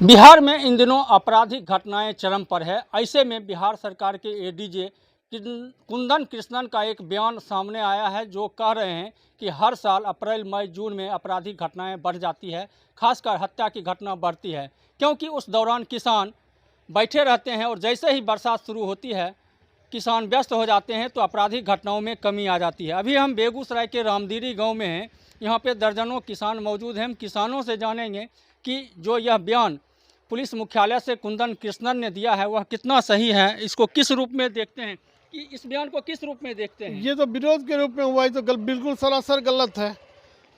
बिहार में इन दिनों आपराधिक घटनाएं चरम पर है। ऐसे में बिहार सरकार के एडीजे कुंदन कृष्णन का एक बयान सामने आया है, जो कह रहे हैं कि हर साल अप्रैल मई जून में आपराधिक घटनाएं बढ़ जाती है, खासकर हत्या की घटना बढ़ती है, क्योंकि उस दौरान किसान बैठे रहते हैं और जैसे ही बरसात शुरू होती है किसान व्यस्त हो जाते हैं, तो आपराधिक घटनाओं में कमी आ जाती है। अभी हम बेगूसराय के रामदीरी गाँव में हैं। यहाँ पर दर्जनों किसान मौजूद हैं। हम किसानों से जानेंगे कि जो यह बयान पुलिस मुख्यालय से कुंदन कृष्णन ने दिया है वह कितना सही है, इसको किस रूप में देखते हैं, कि इस बयान को किस रूप में देखते हैं? ये तो विरोध के रूप में हुआ है, तो बिल्कुल सरासर गलत है।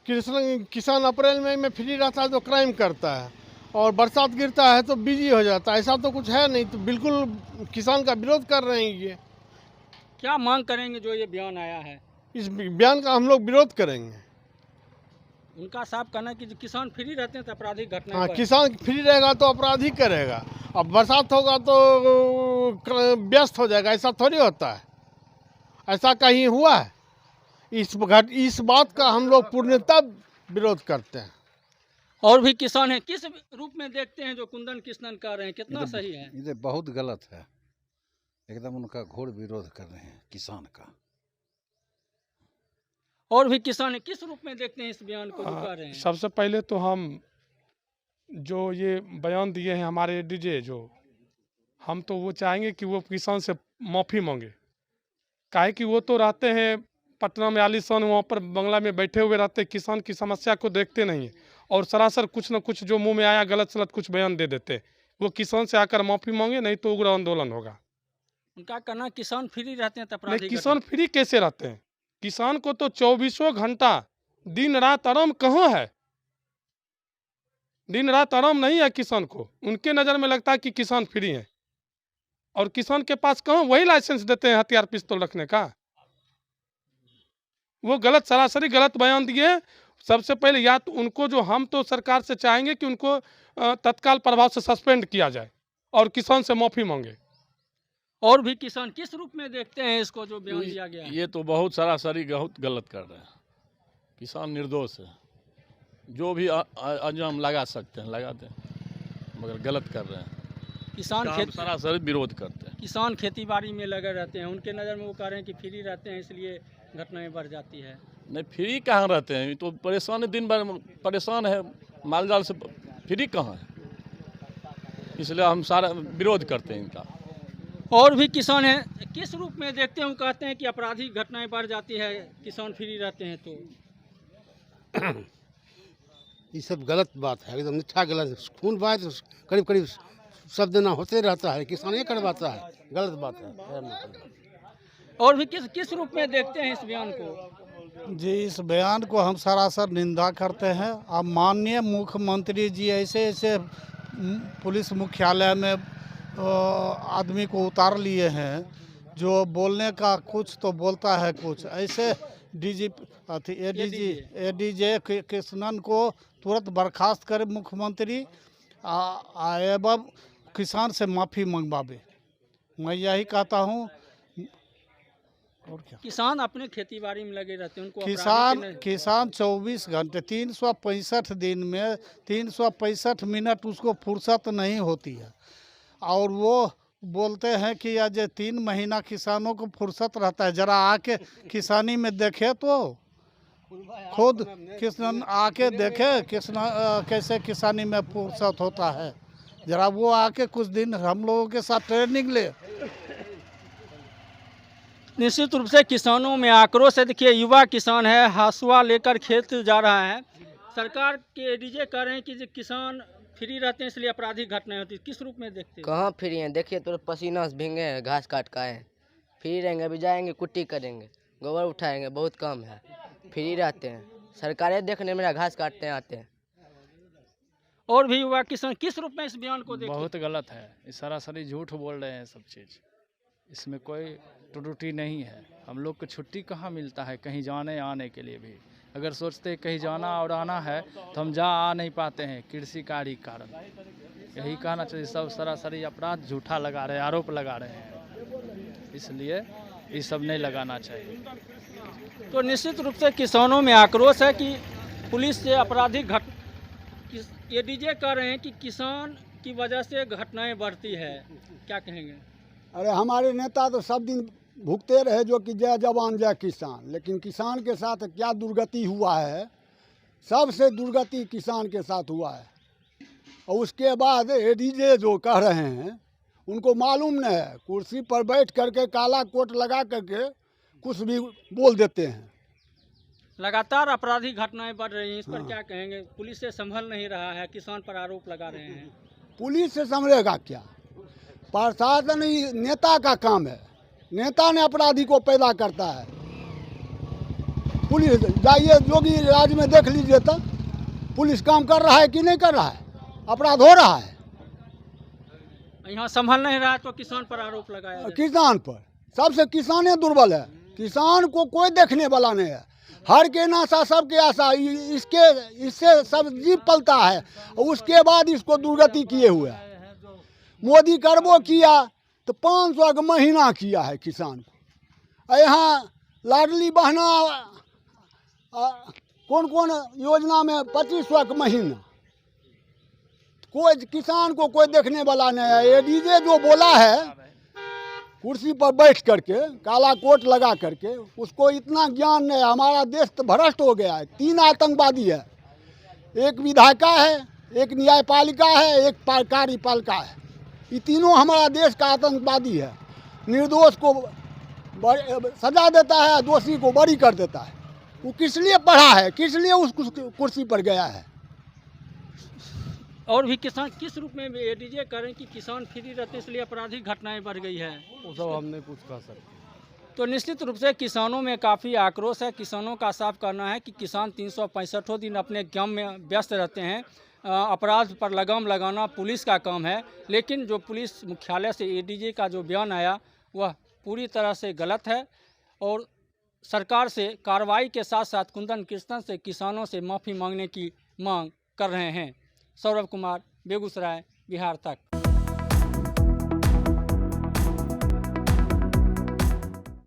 किसान अप्रैल मई में फ्री रहता है तो क्राइम करता है, और बरसात गिरता है तो बिजी हो जाता है। ऐसा तो कुछ है नहीं, तो बिल्कुल किसान का विरोध कर रहे हैं। ये क्या मांग करेंगे जो ये बयान आया है? इस बयान का हम लोग विरोध करेंगे। उनका साफ कहना है कि किसान फ्री रहते हैं तो आपराधिक घटना। हाँ, किसान फ्री रहेगा तो अपराधी करेगा, अब बरसात होगा तो व्यस्त हो जाएगा। ऐसा थोड़ी होता है, ऐसा कहीं हुआ है? इस बात का हम लोग पूर्णतः विरोध करते हैं। और भी किसान हैं, किस रूप में देखते हैं जो कुंदन कृष्णन कह रहे हैं, कितना सही है? ये बहुत गलत है, एकदम उनका घोर विरोध कर रहे हैं किसान का। और भी किसान हैं, किस रूप में देखते हैं इस बयान को जो कह रहे हैं? सबसे पहले तो हम जो ये बयान दिए हैं हमारे एडीजे, जो हम तो वो चाहेंगे कि वो किसान से माफ़ी मांगे। काहे कि वो तो रहते हैं पटना में आलीशान, वहाँ पर बंगला में बैठे हुए रहते, किसान की समस्या को देखते नहीं हैं, और सरासर कुछ न कुछ जो मुंह में आया गलत सलत कुछ बयान दे देते। वो किसान से आकर माफ़ी मांगे, नहीं तो उग्र आंदोलन होगा। उनका कहना किसान फ्री रहते हैं तो नहीं, आपराधिक किसान फ्री कैसे रहते हैं? किसान को तो 24 घंटा दिन रात आराम कहाँ है? दिन रात आराम नहीं है किसान को। उनके नज़र में लगता है कि किसान फ्री है, और किसान के पास कहाँ वही लाइसेंस देते हैं हथियार पिस्तौल रखने का। वो गलत, सरासरी गलत बयान दिए। सबसे पहले या तो उनको, जो हम तो सरकार से चाहेंगे कि उनको तत्काल प्रभाव से सस्पेंड किया जाए और किसान से माफ़ी मांगे। और भी किसान किस रूप में देखते हैं इसको जो बयान दिया गया है? ये तो बहुत सरासरी बहुत गलत कर रहे हैं। किसान निर्दोष है, जो भी अंजाम लगा सकते हैं लगाते हैं, मगर गलत कर रहे हैं। किसान सरासरी विरोध करते हैं। किसान खेती बाड़ी में लगे रहते हैं, उनके नज़र में वो कह रहे हैं कि फ्री रहते हैं इसलिए घटनाएं बढ़ जाती है। नहीं, फ्री कहाँ रहते हैं? तो परेशान है, दिन भर परेशान है, माल जाल से फ्री कहाँ है? इसलिए हम सारा विरोध करते हैं इनका। और भी किसान हैं, किस रूप में देखते हैं? वो कहते हैं कि आपराधिक घटनाएं बढ़ जाती है किसान फ्री रहते हैं तो। ये सब गलत बात है, एकदम मिथ्या गलत। खून बहाए तो करीब करीब सब देना होते रहता है, किसान ये करवाता है, गलत बात है। और भी किस रूप में देखते हैं इस बयान को? जी, इस बयान को हम सरासर निंदा करते हैं। अब माननीय मुख्यमंत्री जी ऐसे ऐसे पुलिस मुख्यालय में आदमी को उतार लिए हैं, जो बोलने का कुछ तो बोलता है कुछ। ऐसे एडीजे कृष्णन को तुरंत बर्खास्त करे मुख्यमंत्री, एवं किसान से माफ़ी मंगवावे। मैं यही कहता हूँ। और क्या, किसान अपने खेती बाड़ी में लगे रहते हैं, उनको किसान 24 घंटे 365 दिन में 365 मिनट उसको फुर्सत नहीं होती है, और वो बोलते हैं कि आज 3 महीना किसानों को फुर्सत रहता है। जरा आके किसानी में देखे तो, खुद किसान आके देखे कैसे किसानी में फुर्सत होता है। जरा वो आके कुछ दिन हम लोगों के साथ ट्रेनिंग ले। निश्चित रूप से किसानों में आक्रोश है। देखिए, युवा किसान है, हासुआ लेकर खेत जा रहा है। सरकार के एडीजे कह रहे हैं कि किसान फ्री रहते हैं इसलिए आपराधिक घटनाएं होती है। किस रूप में देखते हैं? कहाँ फ्री हैं? देखिए तो पसीना से भींगे हैं, घास काट का है। फ्री रहेंगे? अभी जाएंगे कुट्टी करेंगे, गोबर उठाएंगे, बहुत कम है। फ्री रहते हैं, सरकारें देखने मेरा घास काटते हैं आते हैं। और भी युवा किसान किस रूप में इस बयान को देखते हैं? बहुत गलत है, इस सरासरी झूठ बोल रहे हैं सब चीज़। इसमें कोई त्रुटि नहीं है। हम लोग को छुट्टी कहाँ मिलता है कहीं जाने आने के लिए भी? अगर सोचते कहीं जाना और आना है तो हम आ नहीं पाते हैं, कृषि कार्य के कारण। यही कहना चाहिए, सब सरासरी अपराध झूठा लगा रहे हैं, आरोप लगा रहे हैं, इसलिए ये सब नहीं लगाना चाहिए। तो निश्चित रूप से किसानों में आक्रोश है कि पुलिस से आपराधिक एडीजे कह रहे हैं कि किसान की वजह से घटनाएं बढ़ती है, क्या कहेंगे? अरे हमारे नेता तो सब दिन भुगते रहे जो कि जय जवान जय किसान, लेकिन किसान के साथ क्या दुर्गति हुआ है, सबसे दुर्गति किसान के साथ हुआ है। और उसके बाद एडीजे जो कह रहे हैं उनको मालूम नहीं है, कुर्सी पर बैठ करके काला कोट लगा करके कुछ भी बोल देते हैं। लगातार आपराधिक घटनाएं बढ़ रही हैं, इस पर क्या कहेंगे? पुलिस से संभल नहीं रहा है, किसान पर आरोप लगा रहे हैं। पुलिस से संभलेगा क्या? प्रशासन ही नेता का काम है, नेता ने अपराधी को पैदा करता है। पुलिस जाइए योगी राज्य में देख लीजिए तो पुलिस काम कर रहा है कि नहीं कर रहा है, अपराध हो रहा है। यहाँ संभल नहीं रहा तो किसान पर आरोप लगाया जाए। किसान पर सबसे किसाने दुर्बल है, किसान को कोई देखने वाला नहीं है। हर के नासा सबके आशा, इससे सब जीव पलता है और उसके बाद इसको दुर्गति किए हुए है। मोदी करबो किया तो 500 का महीना किया है किसान को। यहाँ लाडली बहना कौन कौन योजना में 2500 का महीना, कोई किसान को कोई देखने वाला नहीं है। एडीजे जो बोला है कुर्सी पर बैठ करके काला कोट लगा करके, उसको इतना ज्ञान नहीं है। हमारा देश तो भ्रष्ट हो गया है। 3 आतंकवादी है, एक विधायिका है, एक न्यायपालिका है, एक कार्यपालिका है। ये तीनों हमारा देश का आतंकवादी है। निर्दोष को सजा देता है, दोषी को बरी कर देता है। वो किस लिए पढ़ा है, किस लिए उस कुर्सी पर गया है? और भी किसान किस रूप में एडीजे करें कि किसान फ्री रहते इसलिए आपराधिक घटनाएं बढ़ गई है, वो सब हमने कुछ कह सकते। तो निश्चित रूप से किसानों में काफ़ी आक्रोश है। किसानों का साफ कहना है कि किसान 365 दिन अपने काम में व्यस्त रहते हैं। अपराध पर लगाम लगाना पुलिस का काम है, लेकिन जो पुलिस मुख्यालय से एडीजे का जो बयान आया वह पूरी तरह से गलत है और सरकार से कार्रवाई के साथ साथ कुंदन कृष्णन से किसानों से माफ़ी मांगने की मांग कर रहे हैं। सौरभ कुमार, बेगूसराय, बिहार तक।